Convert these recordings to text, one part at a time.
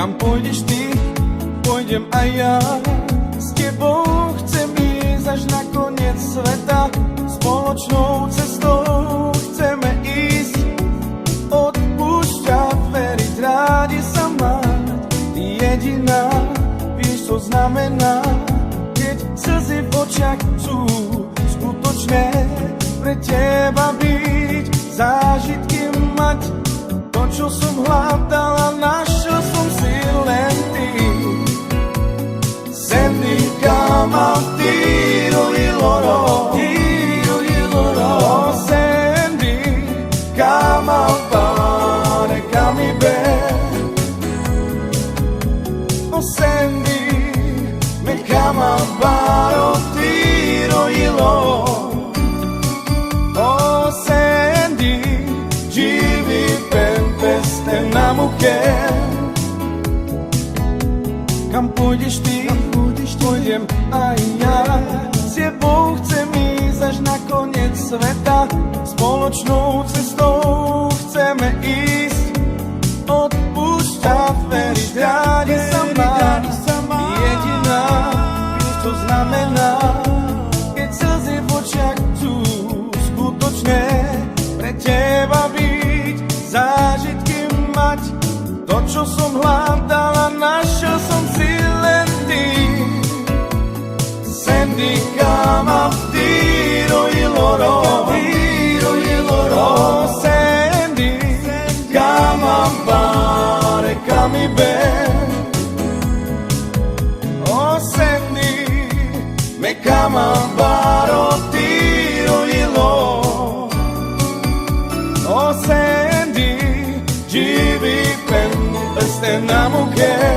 Kam pôjdeš ty, pôjdem aj ja. S tebou chcem ísť až na koniec sveta. Spoločnou cestou chceme ísť. Odpúšťať, veriť, rádi sa mať. Ty jediná, vieš, čo znamená, keď slzy v očiach sú skutočné. Pre teba byť, zážitky mať. To, čo som hľadal a našiel som si len ty. Senti chiama tiro il loro, oh senti chiama pane chiami bene, oh senti me chiama paro tiro il loro, oh senti živi peste na mujer. Kam pôjdeš ty, pôjdem aj ja. S tebou chcem ísť až na koniec sveta. Spoločnou cestou chceme ísť. Odpúšťať, veriť, rádi sa mať. Jediná, vieš, čo znamená, keď slzy v očiach sú skutočné. Pre teba byť, zážitky mať. To, čo som hľadal a našiel som si len ty. Senti chiama tiro il loro, oh senti chiama pare chiami bene, oh senti me chiama paro tiro il loro, oh senti živi peste na mujer.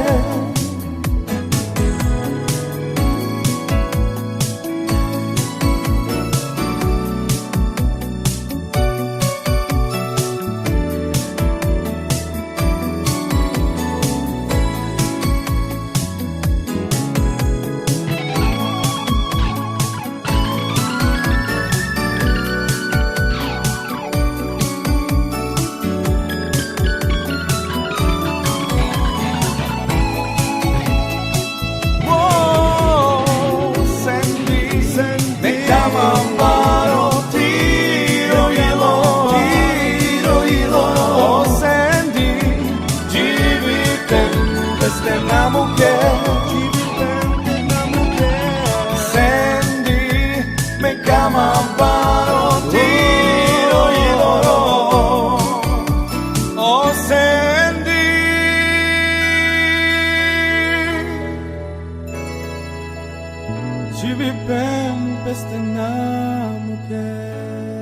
Ci vi ben peste na mujer.